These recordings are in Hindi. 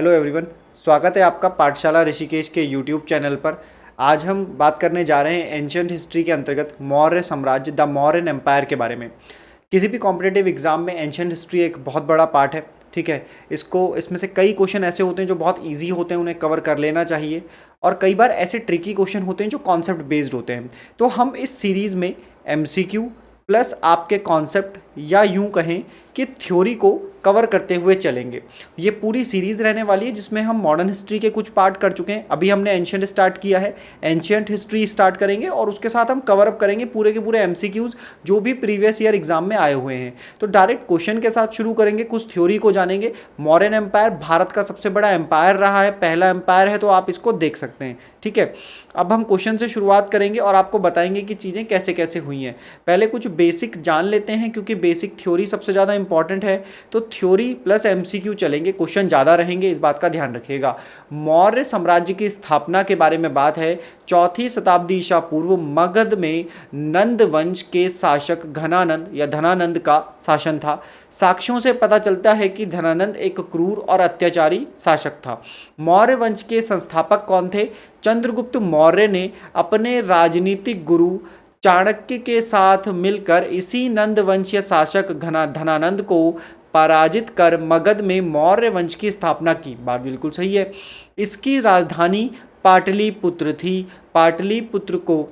हेलो एवरीवन, स्वागत है आपका पाठशाला ऋषिकेश के यूट्यूब चैनल पर। आज हम बात करने जा रहे हैं एंशियंट हिस्ट्री के अंतर्गत मौर्य साम्राज्य, द मौर्यन एम्पायर के बारे में। किसी भी कॉम्पिटिटिव एग्जाम में एंशियंट हिस्ट्री एक बहुत बड़ा पार्ट है। ठीक है, इसमें से कई क्वेश्चन ऐसे होते हैं जो बहुत ईजी होते हैं, उन्हें कवर कर लेना चाहिए। और कई बार ऐसे ट्रिकी क्वेश्चन होते हैं जो कॉन्सेप्ट बेस्ड होते हैं। तो हम इस सीरीज़ में एमसीक्यू प्लस आपके कॉन्सेप्ट या यूं कहें कि थ्योरी को कवर करते हुए चलेंगे। ये पूरी सीरीज़ रहने वाली है जिसमें हम मॉडर्न हिस्ट्री के कुछ पार्ट कर चुके हैं। अभी हमने एंशियंट स्टार्ट किया है, एंशियंट हिस्ट्री स्टार्ट करेंगे और उसके साथ हम कवर अप करेंगे पूरे के पूरे एमसीक्यूज़ जो भी प्रीवियस ईयर एग्जाम में आए हुए हैं। तो डायरेक्ट क्वेश्चन के साथ शुरू करेंगे, कुछ थ्योरी को जानेंगे। मौर्यन एम्पायर भारत का सबसे बड़ा एम्पायर रहा है, पहला एम्पायर है, तो आप इसको देख सकते हैं। ठीक है, अब हम क्वेश्चन से शुरुआत करेंगे और आपको बताएंगे कि चीज़ें कैसे कैसे हुई हैं। पहले कुछ बेसिक जान लेते हैं क्योंकि बेसिक थ्योरी सबसे ज़्यादा इंपॉर्टेंट है। तो थ्योरी प्लस एमसीक्यू चलेंगे, क्वेश्चन ज़्यादा रहेंगे, इस बात का ध्यान रखिएगा। मौर्य साम्राज्य की स्थापना के बारे में बात है। 4वीं शताब्दी ईसा पूर्व मगध में नंद वंश के शासक घनानंद या धनानंद का शासन था। साक्ष्यों से पता चलता है कि धनानंद एक क्रूर और अत्याचारी शासक था। मौर्य वंश के संस्थापक कौन थे? चंद्रगुप्त मौर्य ने अपने राजनीतिक गुरु चाणक्य के साथ मिलकर इसी नंद वंशीय शासक धनानंद को पराजित कर मगध में मौर्य वंश की स्थापना की। बात बिल्कुल सही है। इसकी राजधानी पाटलिपुत्र थी। पाटलिपुत्र को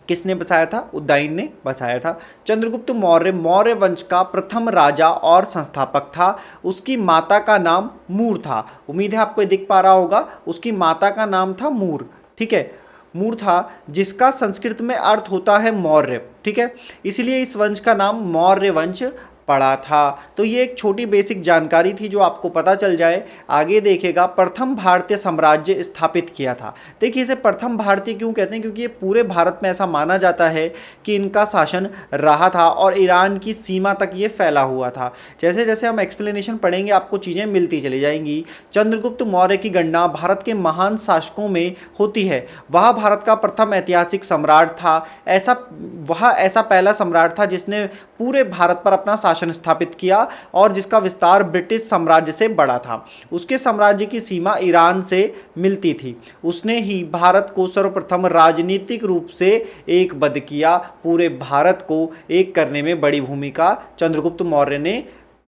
किसने बसाया था? उदयन ने बसाया था। चंद्रगुप्त मौर्य मौर्य वंश का प्रथम राजा और संस्थापक था। उसकी माता का नाम मूर था। उम्मीद है आपको ये दिख पा रहा होगा। उसकी माता का नाम था मूर। ठीक है, मूर था, जिसका संस्कृत में अर्थ होता है मौर्य। ठीक है, इसलिए इस वंश का नाम मौर्य वंश पड़ा था। तो ये एक छोटी बेसिक जानकारी थी जो आपको पता चल जाए। आगे देखेगा, प्रथम भारतीय साम्राज्य स्थापित किया था। देखिए, इसे प्रथम भारतीय क्यों कहते हैं? क्योंकि ये पूरे भारत में ऐसा माना जाता है कि इनका शासन रहा था और ईरान की सीमा तक ये फैला हुआ था। जैसे जैसे हम एक्सप्लेनेशन पढ़ेंगे आपको चीज़ें मिलती चली जाएंगी। चंद्रगुप्त मौर्य की गणना भारत के महान शासकों में होती है। वह भारत का प्रथम ऐतिहासिक सम्राट था। वह ऐसा पहला सम्राट था जिसने पूरे भारत पर अपना शासन स्थापित किया और जिसका विस्तार ब्रिटिश साम्राज्य से बड़ा था। उसके साम्राज्य की सीमा ईरान से मिलती थी। उसने ही भारत को सर्वप्रथम राजनीतिक रूप से एकबद्ध किया। पूरे भारत को एक करने में बड़ी भूमिका चंद्रगुप्त मौर्य ने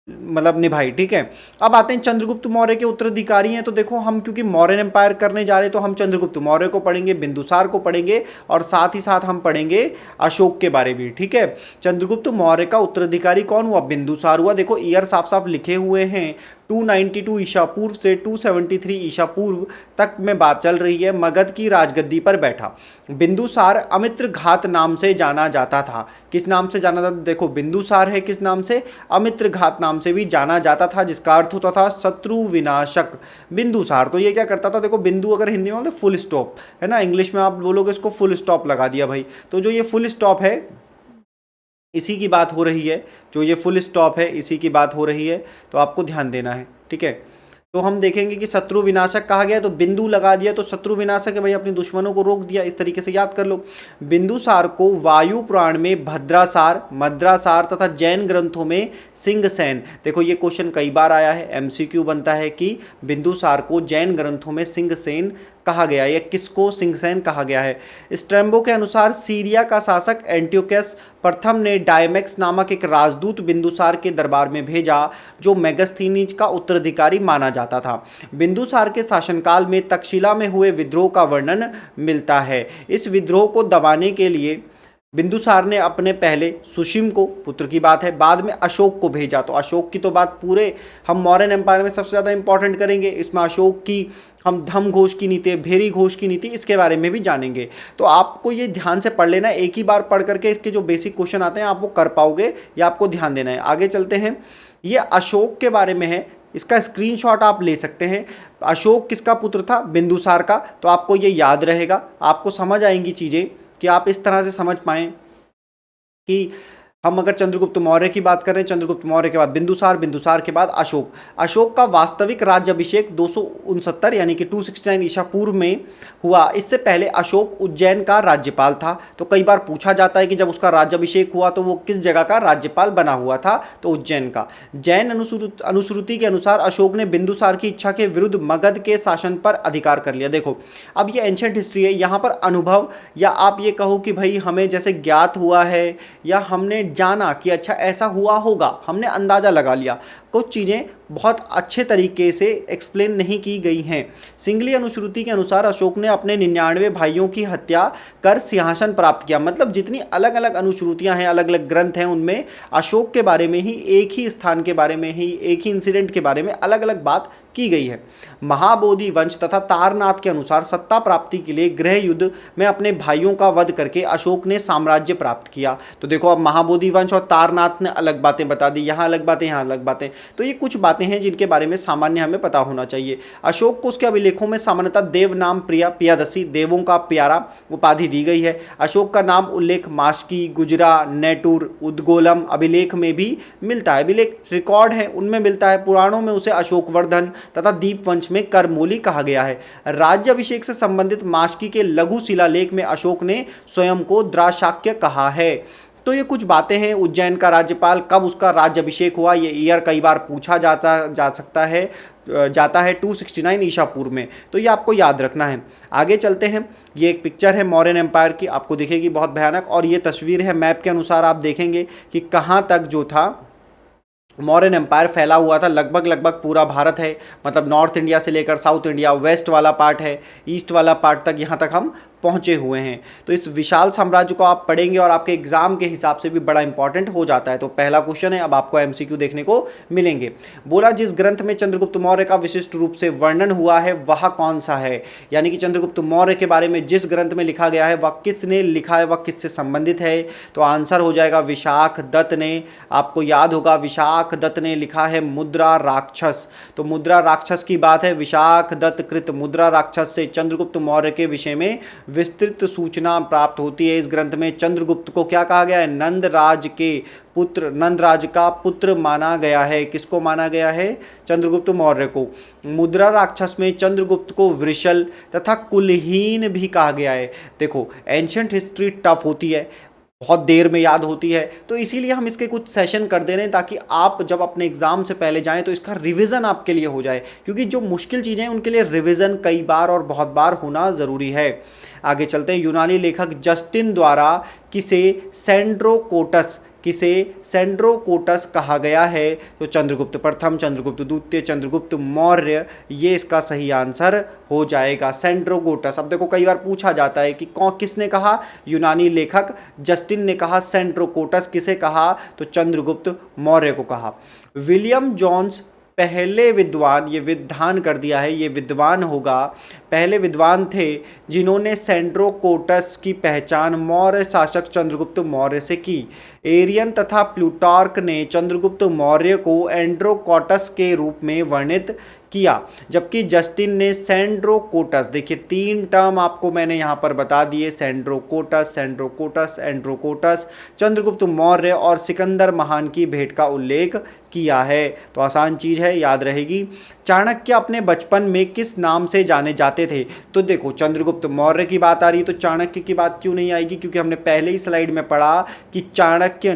निभाई। ठीक है, अब आते हैं चंद्रगुप्त मौर्य के उत्तराधिकारी हैं। तो देखो, हम क्योंकि मौर्यन एम्पायर करने जा रहे हैं तो हम चंद्रगुप्त मौर्य को पढ़ेंगे, बिंदुसार को पढ़ेंगे और साथ ही साथ हम पढ़ेंगे अशोक के बारे में। ठीक है, चंद्रगुप्त मौर्य का उत्तराधिकारी कौन हुआ? बिंदुसार हुआ। देखो, ईयर साफ साफ लिखे हुए हैं। 292 ईसा पूर्व से 273 ईसा पूर्व तक में बात चल रही है। मगध की राजगद्दी पर बैठा। बिंदुसार अमित्र घात नाम से जाना जाता था। किस नाम से जाना जाता? देखो, बिंदुसार है किस नाम से? अमित्र घात नाम से भी जाना जाता था, जिसका अर्थ होता था शत्रु विनाशक। बिंदुसार तो ये क्या करता था? देखो, बिंदु अगर हिंदी में बोलते फुल स्टॉप है ना, इंग्लिश में आप बोलोगे इसको फुल स्टॉप लगा दिया भाई। तो जो ये फुल स्टॉप है इसी की बात हो रही है। जो ये फुल स्टॉप है इसी की बात हो रही है, तो आपको ध्यान देना है। ठीक है, तो हम देखेंगे कि शत्रु विनाशक कहा गया, तो बिंदु लगा दिया तो शत्रु विनाशक है भाई, अपने दुश्मनों को रोक दिया। इस तरीके से याद कर लो। बिंदुसार को वायु पुराण में भद्रासार, मद्रासार तथा जैन ग्रंथों में सिंहसेन। देखो, ये क्वेश्चन कई बार आया है, एमसीक्यू बनता है कि बिंदुसार को जैन ग्रंथों में सिंहसेन कहा गया है या किसको सिंहसेन कहा गया है। स्ट्रैम्बो के अनुसार सीरिया का शासक एंटियोकस प्रथम ने डायमेक्स नामक एक राजदूत बिंदुसार के दरबार में भेजा, जो मेगस्थनीज का उत्तराधिकारी माना जाता था। बिंदुसार के शासनकाल में तक्षशिला में हुए विद्रोह का वर्णन मिलता है। इस विद्रोह को दबाने के लिए बिंदुसार ने अपने पहले सुशिम को, पुत्र की बात है, बाद में अशोक को भेजा। तो अशोक की तो बात पूरे हम मौर्यन एम्पायर में सबसे ज़्यादा इंपॉर्टेंट करेंगे। इसमें अशोक की, हम धम घोष की नीति, भेरी घोष की नीति, इसके बारे में भी जानेंगे। तो आपको ये ध्यान से पढ़ लेना, एक ही बार पढ़ करके इसके जो बेसिक क्वेश्चन आते हैं आप वो कर पाओगे, या आपको ध्यान देना है। आगे चलते हैं, ये अशोक के बारे में है, इसका स्क्रीनशॉट आप ले सकते हैं। अशोक किसका पुत्र था? बिंदुसार का। तो आपको ये याद रहेगा, आपको समझ आएंगी चीज़ें कि आप इस तरह से समझ पाएँ कि हम अगर चंद्रगुप्त मौर्य की बात करें, चंद्रगुप्त मौर्य के बाद बिंदुसार, बिंदुसार के बाद अशोक। अशोक का वास्तविक राज्याभिषेक 269 यानी कि 269 ईसा पूर्व में हुआ। इससे पहले अशोक उज्जैन का राज्यपाल था। तो कई बार पूछा जाता है कि जब उसका राज्याभिषेक हुआ तो वो किस जगह का राज्यपाल बना हुआ था, तो उज्जैन का। जैन अनुश्रुति के अनुसार अशोक ने बिंदुसार की इच्छा के विरुद्ध मगध के शासन पर अधिकार कर लिया। देखो, अब ये एंशिएंट हिस्ट्री है, यहाँ पर अनुभव या आप ये कहो कि भाई हमें जैसे ज्ञात हुआ है या हमने जाना कि अच्छा ऐसा हुआ होगा, हमने अंदाज़ा लगा लिया। कुछ चीज़ें बहुत अच्छे तरीके से एक्सप्लेन नहीं की गई हैं। सिंगली अनुश्रुति के अनुसार अशोक ने अपने 99 भाइयों की हत्या कर सिंहासन प्राप्त किया। मतलब जितनी अलग अलग अनुश्रुतियां हैं, अलग अलग ग्रंथ हैं, उनमें अशोक के बारे में ही, एक ही स्थान के बारे में ही, एक ही इंसिडेंट के बारे में अलग अलग बात की गई है। महाबोधि वंश तथा तारनाथ के अनुसार सत्ता प्राप्ति के लिए गृह युद्ध में अपने भाइयों का वध करके अशोक ने साम्राज्य प्राप्त किया। तो देखो, अब महाबोधि वंश और तारनाथ ने अलग बातें बता दी, यहाँ अलग बातें, यहाँ अलग बातें। तो ये कुछ बातें हैं जिनके बारे में सामान्य हमें पता होना चाहिए। अशोक को उसके अभिलेखों में सामान्यतः देव नाम प्रिया, पियादसी, देवों का प्यारा उपाधि दी गई है। अशोक का नाम उल्लेख मास्की, गुजरा, नेटूर, उद्गोलम अभिलेख में भी मिलता है। अभिलेख रिकॉर्ड है उनमें मिलता है। पुराणों में उसे अशोकवर्धन तथा दीपवंश में करमोली कहा गया है। राज्याभिषेक से संबंधित मास्की के लघु शिलालेख में अशोक ने स्वयं को द्राशाक्य कहा है। तो ये कुछ बातें हैं। उज्जैन का राज्यपाल, कब उसका राज्याभिषेक हुआ, ये ईयर कई बार पूछा जाता है 269 ईसा पूर्व में। तो ये आपको याद रखना है। आगे चलते हैं। ये एक पिक्चर है मौर्यन एम्पायर की, आपको दिखेगी बहुत भयानक, और ये तस्वीर है मैप के अनुसार। आप देखेंगे कि कहाँ तक जो था मौर्यन एम्पायर फैला हुआ था। लगभग पूरा भारत है, मतलब नॉर्थ इंडिया से लेकर साउथ इंडिया, वेस्ट वाला पार्ट है, ईस्ट वाला पार्ट तक, यहाँ तक हम पहुँचे हुए हैं। तो इस विशाल साम्राज्य को आप पढ़ेंगे और आपके एग्जाम के हिसाब से भी बड़ा इंपॉर्टेंट हो जाता है। तो पहला क्वेश्चन है, अब आपको एमसीक्यू देखने को मिलेंगे। बोला, जिस ग्रंथ में चंद्रगुप्त मौर्य का विशिष्ट रूप से वर्णन हुआ है वह कौन सा है। यानी कि चंद्रगुप्त मौर्य के बारे में जिस ग्रंथ में लिखा गया है वह किसने लिखा है, वह किससे संबंधित है। तो आंसर हो जाएगा विशाख दत्त ने। आपको याद होगा विशाख दत्त ने लिखा है मुद्रा राक्षस। तो मुद्रा राक्षस की बात है। विशाख दत्त कृत मुद्रा राक्षस से चंद्रगुप्त मौर्य के विषय में विस्तृत सूचना प्राप्त होती है। इस ग्रंथ में चंद्रगुप्त को क्या कहा गया है, नंदराज के पुत्र, नंदराज का पुत्र माना गया है। किसको माना गया है, चंद्रगुप्त मौर्य को। मुद्रा राक्षस में चंद्रगुप्त को वृषल तथा कुलहीन भी कहा गया है। देखो, एंशिएंट हिस्ट्री टफ होती है, बहुत देर में याद होती है, तो इसीलिए हम इसके कुछ सेशन कर दे रहे हैं ताकि आप जब अपने एग्जाम से पहले जाएं तो इसका रिवीजन आपके लिए हो जाए, क्योंकि जो मुश्किल चीज़ें हैं उनके लिए रिवीजन कई बार और बहुत बार होना ज़रूरी है। आगे चलते हैं। यूनानी लेखक जस्टिन द्वारा किसे सेंड्रोकोटस कहा गया है। तो चंद्रगुप्त प्रथम, चंद्रगुप्त द्वितीय, चंद्रगुप्त मौर्य, ये इसका सही आंसर हो जाएगा, सेंड्रोकोटस। अब देखो, कई बार पूछा जाता है कि किसने कहा, यूनानी लेखक जस्टिन ने कहा। सेंड्रोकोटस किसे कहा, तो चंद्रगुप्त मौर्य को कहा। विलियम जोन्स पहले विद्वान, ये विद्वान कर दिया है, ये विद्वान होगा, पहले विद्वान थे जिन्होंने सेंड्रोकोटस की पहचान मौर्य शासक चंद्रगुप्त मौर्य से की। एरियन तथा प्लूटार्क ने चंद्रगुप्त मौर्य को एंड्रोकोटस के रूप में वर्णित किया, जबकि जस्टिन ने सेंड्रोकोटस, देखिए 3 टर्म आपको मैंने यहाँ पर बता दिए, सेंड्रोकोटस, एंड्रोकोटस, चंद्रगुप्त मौर्य और सिकंदर महान की भेंट का उल्लेख किया है। तो आसान चीज़ है, याद रहेगी। चाणक्य अपने बचपन में किस नाम से जाने जाते थे। तो देखो, चंद्रगुप्त मौर्य की बात आ रही है तो चाणक्य की बात क्यों नहीं आएगी, क्योंकि हमने पहले ही स्लाइड में पढ़ा कि चाणक्य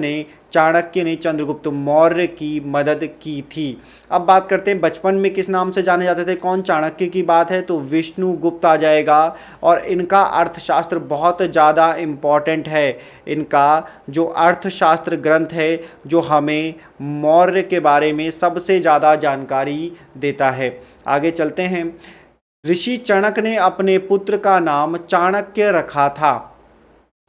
ने चंद्रगुप्त मौर्य की मदद की थी। अब बात करते हैं बचपन में किस नाम से जाने जाते थे, कौन, चाणक्य की बात है तो विष्णुगुप्त आ जाएगा। और इनका अर्थशास्त्र बहुत ज़्यादा इम्पॉर्टेंट है। इनका जो अर्थशास्त्र ग्रंथ है जो हमें मौर्य के बारे में सबसे ज़्यादा जानकारी देता है। आगे चलते हैं। ऋषि चणक ने अपने पुत्र का नाम चाणक्य रखा था।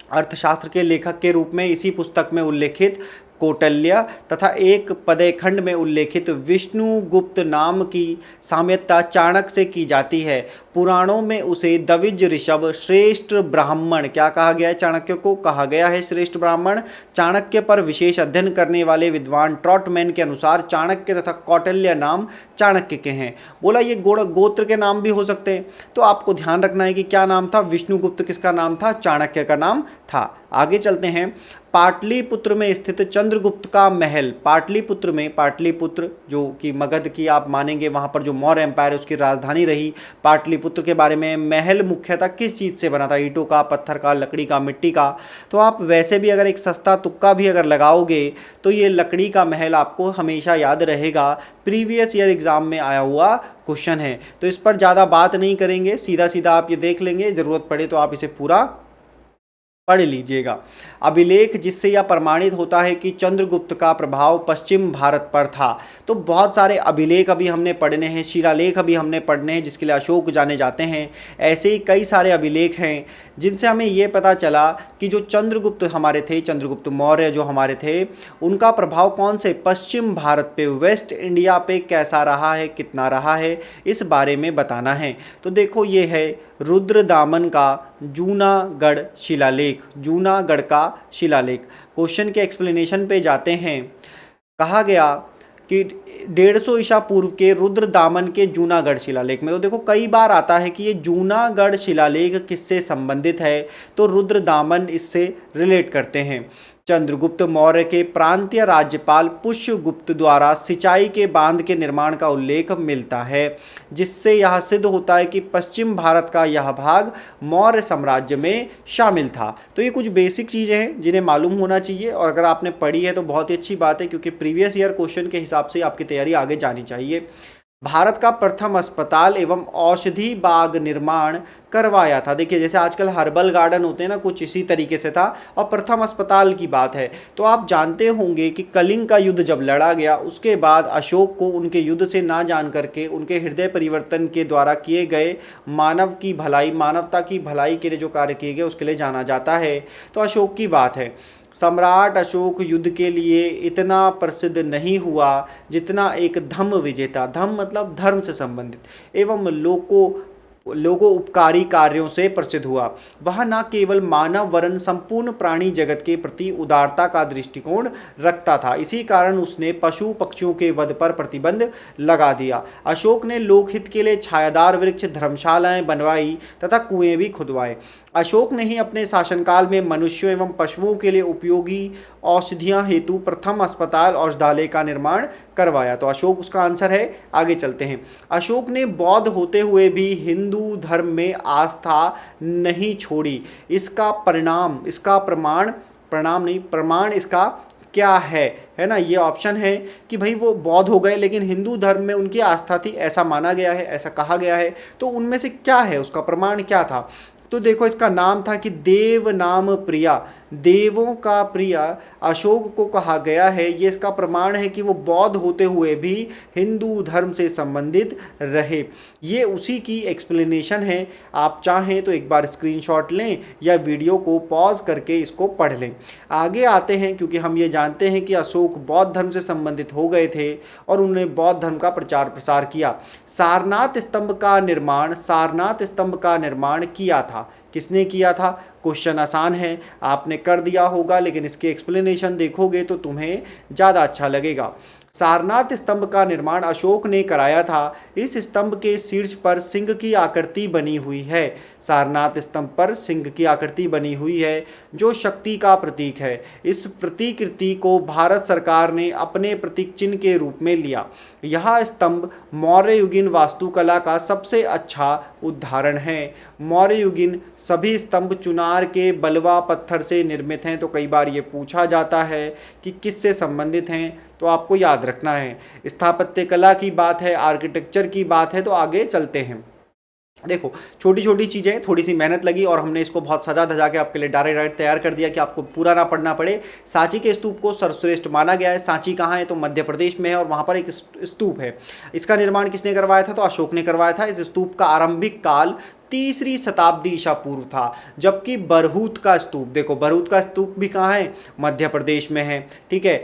अर्थशास्त्र के लेखक के रूप में इसी पुस्तक में उल्लेखित कौटिल्य तथा एक पदेखंड में उल्लेखित विष्णुगुप्त नाम की साम्यता चाणक्य से की जाती है। पुराणों में उसे दविज ऋषभ, श्रेष्ठ ब्राह्मण, क्या कहा गया है, चाणक्य को कहा गया है श्रेष्ठ ब्राह्मण। चाणक्य पर विशेष अध्ययन करने वाले विद्वान ट्रॉटमैन के अनुसार चाणक्य तथा कौटिल्य नाम चाणक्य के हैं। बोला ये गोत्र के नाम भी हो सकते हैं, तो आपको ध्यान रखना है कि क्या नाम था, विष्णुगुप्त किसका नाम था, चाणक्य का नाम था। आगे चलते हैं। पाटलिपुत्र में स्थित चंद्रगुप्त का महल, पाटलिपुत्र में, पाटलिपुत्र जो कि मगध की आप मानेंगे वहाँ पर जो मौर्य एम्पायर है उसकी राजधानी रही, पाटलिपुत्र के बारे में, महल मुख्यतः किस चीज़ से बना था, ईंटों का, पत्थर का, लकड़ी का, मिट्टी का। तो आप वैसे भी अगर एक सस्ता तुक्का भी अगर लगाओगे तो ये लकड़ी का महल आपको हमेशा याद रहेगा, प्रीवियस ईयर एग्जाम में आया हुआ क्वेश्चन है। तो इस पर ज़्यादा बात नहीं करेंगे, सीधा सीधा आप ये देख लेंगे, ज़रूरत पड़े तो आप इसे पूरा पढ़ लीजिएगा। अभिलेख जिससे यह प्रमाणित होता है कि चंद्रगुप्त का प्रभाव पश्चिम भारत पर था। तो बहुत सारे अभिलेख अभी हमने पढ़ने हैं, शिलालेख अभी हमने पढ़ने हैं, जिसके लिए अशोक जाने जाते हैं। ऐसे ही कई सारे अभिलेख हैं जिनसे हमें ये पता चला कि जो चंद्रगुप्त हमारे थे, चंद्रगुप्त मौर्य जो हमारे थे, उनका प्रभाव कौन से पश्चिम भारत पे, वेस्ट इंडिया पे कैसा रहा है, कितना रहा है, इस बारे में बताना है। तो देखो ये है रुद्रदामन का जूनागढ़ शिलालेख, जूनागढ़ का शिलालेख। क्वेश्चन के एक्सप्लेनेशन पे जाते हैं। कहा गया कि 150 ईसा पूर्व के रुद्रदामन के जूनागढ़ शिलालेख में, तो देखो कई बार आता है कि ये जूनागढ़ शिलालेख किससे संबंधित है, तो रुद्रदामन इससे रिलेट करते हैं। चंद्रगुप्त मौर्य के प्रांतीय राज्यपाल पुष्यगुप्त द्वारा सिंचाई के बांध के निर्माण का उल्लेख मिलता है, जिससे यह सिद्ध होता है कि पश्चिम भारत का यह भाग मौर्य साम्राज्य में शामिल था। तो ये कुछ बेसिक चीज़ें हैं जिन्हें मालूम होना चाहिए, और अगर आपने पढ़ी है तो बहुत ही अच्छी बात है, क्योंकि प्रीवियस ईयर क्वेश्चन के हिसाब से आपकी तैयारी आगे जानी चाहिए। भारत का प्रथम अस्पताल एवं औषधि बाग निर्माण करवाया था। देखिए जैसे आजकल हर्बल गार्डन होते हैं ना, कुछ इसी तरीके से था। और प्रथम अस्पताल की बात है तो आप जानते होंगे कि कलिंग का युद्ध जब लड़ा गया उसके बाद अशोक को उनके युद्ध से ना जान करके उनके हृदय परिवर्तन के द्वारा किए गए मानव की भलाई, मानवता की भलाई के लिए जो कार्य किए गए उसके लिए जाना जाता है। तो अशोक की बात है। सम्राट अशोक युद्ध के लिए इतना प्रसिद्ध नहीं हुआ जितना एक धम्म विजेता, धम्म मतलब धर्म से संबंधित एवं लोगों उपकारी कार्यों से प्रसिद्ध हुआ। वह न केवल मानव वरन संपूर्ण प्राणी जगत के प्रति उदारता का दृष्टिकोण रखता था, इसी कारण उसने पशु पक्षियों के वध पर प्रतिबंध लगा दिया। अशोक ने लोकहित के लिए छायादार वृक्ष, धर्मशालाएं बनवाई तथा कुएं भी खुदवाए। अशोक ने ही अपने शासनकाल में मनुष्यों एवं पशुओं के लिए उपयोगी औषधियां हेतु प्रथम अस्पताल औषधालय का निर्माण करवाया। तो अशोक उसका आंसर है। आगे चलते हैं। अशोक ने बौद्ध होते हुए भी हिंदू धर्म में आस्था नहीं छोड़ी। इसका परिणाम, इसका प्रमाण, प्रणाम नहीं प्रमाण इसका क्या है ना। ये ऑप्शन है कि भाई वो बौद्ध हो गए लेकिन हिंदू धर्म में उनकी आस्था थी, ऐसा माना गया है, ऐसा कहा गया है। तो उनमें से क्या है, उसका प्रमाण क्या था। तो देखो इसका नाम था कि देव नाम प्रिया, देवों का प्रिय अशोक को कहा गया है। ये इसका प्रमाण है कि वो बौद्ध होते हुए भी हिंदू धर्म से संबंधित रहे। ये उसी की एक्सप्लेनेशन है। आप चाहें तो एक बार स्क्रीनशॉट लें या वीडियो को पॉज करके इसको पढ़ लें। आगे आते हैं, क्योंकि हम ये जानते हैं कि अशोक बौद्ध धर्म से संबंधित हो गए थे और उन्होंने बौद्ध धर्म का प्रचार प्रसार किया। सारनाथ स्तंभ का निर्माण, सारनाथ स्तंभ का निर्माण किया था। किसने किया था। क्वेश्चन आसान है, आपने कर दिया होगा, लेकिन इसके एक्सप्लेनेशन देखोगे तो तुम्हें ज़्यादा अच्छा लगेगा। सारनाथ स्तंभ का निर्माण अशोक ने कराया था। इस स्तंभ के शीर्ष पर सिंह की आकृति बनी हुई है। सारनाथ स्तंभ पर सिंह की आकृति बनी हुई है जो शक्ति का प्रतीक है। इस प्रतिकृति को भारत सरकार ने अपने प्रतीक चिन्ह के रूप में लिया। यह स्तंभ मौर्य युगीन वास्तुकला का सबसे अच्छा उदाहरण है। मौर्य युगीन सभी स्तंभ चुनार के बलवा पत्थर से निर्मित हैं। तो कई बार ये पूछा जाता है कि किससे संबंधित हैं, तो आपको याद रखना है। स्थापत्य कला की बात है, आर्किटेक्चर की बात है। तो आगे चलते हैं। देखो छोटी छोटी चीज़ें, थोड़ी सी मेहनत लगी और हमने इसको बहुत सजा धजा के आपके लिए डायरेक्ट तैयार कर दिया कि आपको पूरा ना पढ़ना पड़े। सांची के स्तूप को सर्वश्रेष्ठ माना गया है। सांची कहाँ है, तो मध्य प्रदेश में है और वहाँ पर एक स्तूप है। इसका निर्माण किसने करवाया था, तो अशोक ने करवाया था। इस स्तूप का आरंभिक काल 3री शताब्दी ईसा पूर्व था। जबकि बरहूत का स्तूप, देखो बरहूत का स्तूप भी कहाँ है, मध्य प्रदेश में है। ठीक है,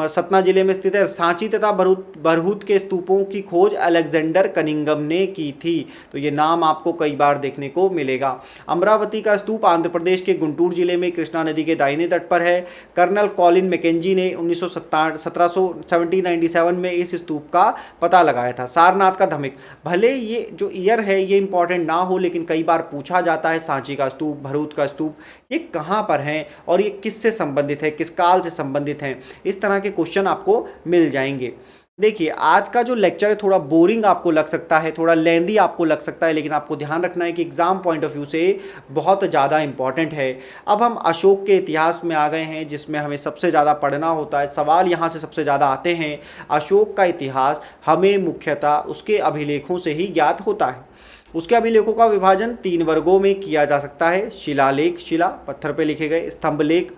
सतना जिले में स्थित है। सांची तथा बरहुत के स्तूपों की खोज अलेक्जेंडर कनिंघम ने की थी। तो ये नाम आपको कई बार देखने को मिलेगा। अमरावती का स्तूप आंध्र प्रदेश के गुंटूर जिले में कृष्णा नदी के दाहिने तट पर है। कर्नल कॉलिन मैकेंजी ने 1797 में इस स्तूप का पता लगाया था। सारनाथ का धमिक, भले ये जो ईयर है ये इंपॉर्टेंट ना हो, लेकिन कई बार पूछा जाता है सांची का स्तूप, भरूच का स्तूप ये कहाँ पर हैं और ये किससे संबंधित है, किस काल से संबंधित हैं, इस तरह के क्वेश्चन आपको मिल जाएंगे। देखिए आज का जो लेक्चर है थोड़ा बोरिंग आपको लग सकता है, थोड़ा लेंदी आपको लग सकता है, लेकिन आपको ध्यान रखना है कि एग्जाम पॉइंट ऑफ व्यू से बहुत ज़्यादा इंपॉर्टेंट है। अब हम अशोक के इतिहास में आ गए हैं जिसमें हमें सबसे ज़्यादा पढ़ना होता है, सवाल यहाँ से सबसे ज़्यादा आते हैं। अशोक का इतिहास हमें मुख्यतः उसके अभिलेखों से ही ज्ञात होता है। उसके अभिलेखों का विभाजन 3 वर्गों में किया जा सकता है। शिलालेख, शिला पत्थर पे लिखे गए, स्तंभलेख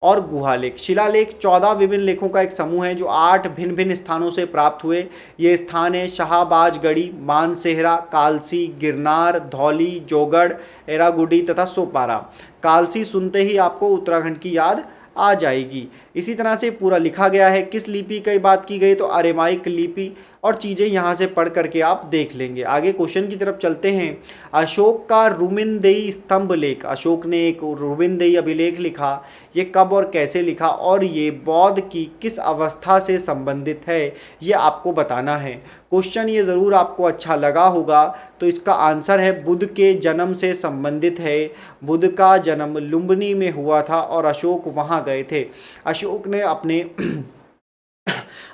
और गुहालेख। शिलालेख 14 विभिन्न लेखों का एक समूह है जो 8 भिन्न भिन्न स्थानों से प्राप्त हुए। ये स्थान है शाहबाजगढ़ी, मानसेहरा, कालसी, गिरनार, धौली, जोगढ़, एरागुडी तथा सोपारा। कालसी सुनते ही आपको उत्तराखंड की याद आ जाएगी। इसी तरह से पूरा लिखा गया है। किस लिपि की बात की गई तो अरेमाइक लिपि, और चीज़ें यहाँ से पढ़ करके आप देख लेंगे। आगे क्वेश्चन की तरफ चलते हैं। अशोक का रुमिनदेई स्तंभ लेख, अशोक ने एक रुमिनदेई अभिलेख लिखा, ये कब और कैसे लिखा और ये बौद्ध की किस अवस्था से संबंधित है ये आपको बताना है। क्वेश्चन ये ज़रूर आपको अच्छा लगा होगा। तो इसका आंसर है बुद्ध के जन्म से संबंधित है। बुद्ध का जन्म लुम्बिनी में हुआ था और अशोक वहाँ गए थे।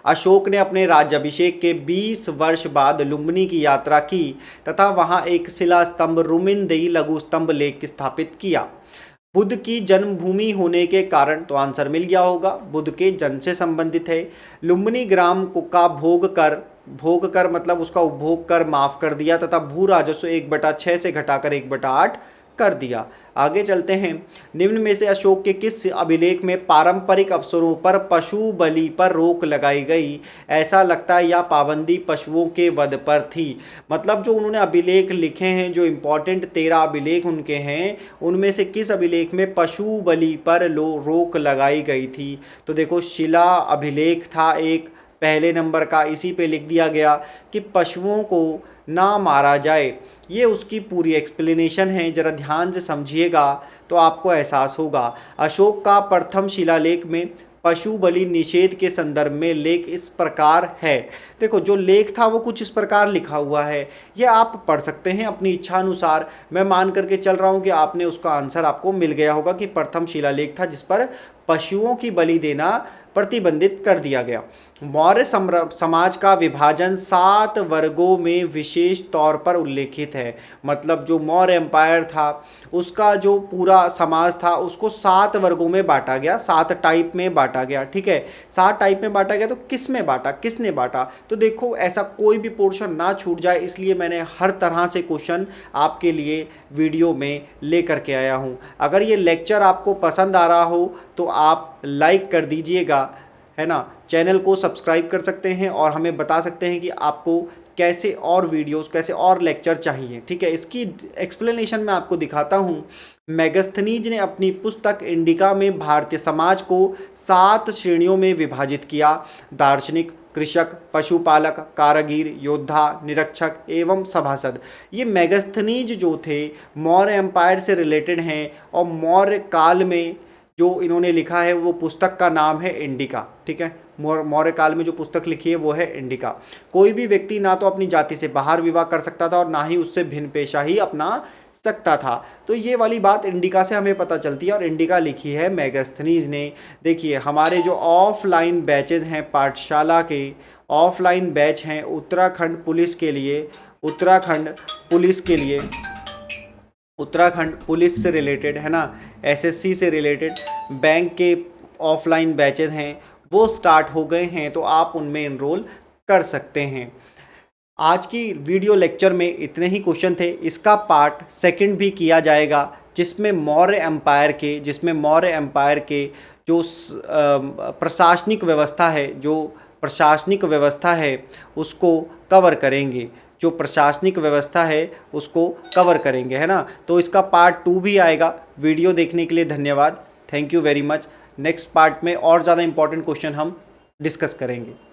अशोक ने अपने राज्याभिषेक के 20 वर्ष बाद लुम्बिनी की यात्रा की तथा वहां एक शिला स्तंभ रुमिनदेई लघु स्तंभ लेख स्थापित किया। बुद्ध की जन्मभूमि होने के कारण तो आंसर मिल गया होगा, बुद्ध के जन्म से संबंधित है। लुम्बिनी ग्राम का भोग कर मतलब उसका उपभोग कर माफ कर दिया तथा भू राजस्व 1/6 से घटाकर 1/8 कर दिया। आगे चलते हैं। निम्न में से अशोक के किस अभिलेख में पारंपरिक अवसरों पर पशु बलि पर रोक लगाई गई? ऐसा लगता है यह पाबंदी पशुओं के वध पर थी। मतलब जो उन्होंने अभिलेख लिखे हैं, जो इम्पोर्टेंट 13 अभिलेख उनके हैं, उनमें से किस अभिलेख में पशु बलि पर रोक लगाई गई थी? तो देखो शिला अभिलेख था एक पहले नंबर का, इसी पे लिख दिया गया कि पशुओं को ना मारा जाए। ये उसकी पूरी एक्सप्लेनेशन है, ज़रा ध्यान से समझिएगा तो आपको एहसास होगा। अशोक का प्रथम शिलालेख में पशु बलि निषेध के संदर्भ में लेख इस प्रकार है। देखो जो लेख था वो कुछ इस प्रकार लिखा हुआ है, ये आप पढ़ सकते हैं अपनी इच्छा अनुसार। मैं मान करके चल रहा हूँ कि आपने उसका आंसर आपको मिल गया होगा कि प्रथम शिलालेख था जिस पर पशुओं की बलि देना प्रतिबंधित कर दिया गया। मौर्य समाज का विभाजन 7 वर्गों में विशेष तौर पर उल्लेखित है। मतलब जो मौर्य एम्पायर था उसका जो पूरा समाज था उसको 7 वर्गों में बांटा गया, 7 टाइप में बांटा गया। ठीक है, 7 टाइप में बांटा गया। तो किस में बांटा, किसने बांटा? तो देखो ऐसा कोई भी पोर्शन ना छूट जाए, इसलिए मैंने हर तरह से क्वेश्चन आपके लिए वीडियो में ले करके आया हूँ। अगर ये लेक्चर आपको पसंद आ रहा हो तो आप लाइक कर दीजिएगा, है ना। चैनल को सब्सक्राइब कर सकते हैं और हमें बता सकते हैं कि आपको कैसे और वीडियोस, कैसे और लेक्चर चाहिए। ठीक है, इसकी एक्सप्लेनेशन मैं आपको दिखाता हूँ। मेगस्थनीज ने अपनी पुस्तक इंडिका में भारतीय समाज को 7 श्रेणियों में विभाजित किया। दार्शनिक, कृषक, पशुपालक, कारागिर, योद्धा, निरीक्षक एवं सभासद। ये मेगस्थनीज जो थे मौर्य एम्पायर से रिलेटेड हैं और मौर्य काल में जो इन्होंने लिखा है वो पुस्तक का नाम है इंडिका। ठीक है, मौर्य काल में जो पुस्तक लिखी है वो है इंडिका। कोई भी व्यक्ति ना तो अपनी जाति से बाहर विवाह कर सकता था और ना ही उससे भिन्न पेशा ही अपना सकता था। तो ये वाली बात इंडिका से हमें पता चलती है और इंडिका लिखी है मेगस्थनीज ने। देखिए हमारे जो ऑफलाइन बैचेज हैं पाठशाला के, ऑफलाइन बैच हैं उत्तराखंड पुलिस के लिए, उत्तराखंड पुलिस से रिलेटेड, है ना, एसएससी से रिलेटेड बैंक के ऑफलाइन बैचेस हैं वो स्टार्ट हो गए हैं, तो आप उनमें एनरोल कर सकते हैं। आज की वीडियो लेक्चर में इतने ही क्वेश्चन थे। इसका पार्ट 2 भी किया जाएगा जिसमें मौर्य एम्पायर के जो प्रशासनिक व्यवस्था है उसको कवर करेंगे, है ना। तो इसका पार्ट 2 भी आएगा। वीडियो देखने के लिए धन्यवाद, thank you very much. Next part में और ज़्यादा इंपॉर्टेंट क्वेश्चन हम डिस्कस करेंगे।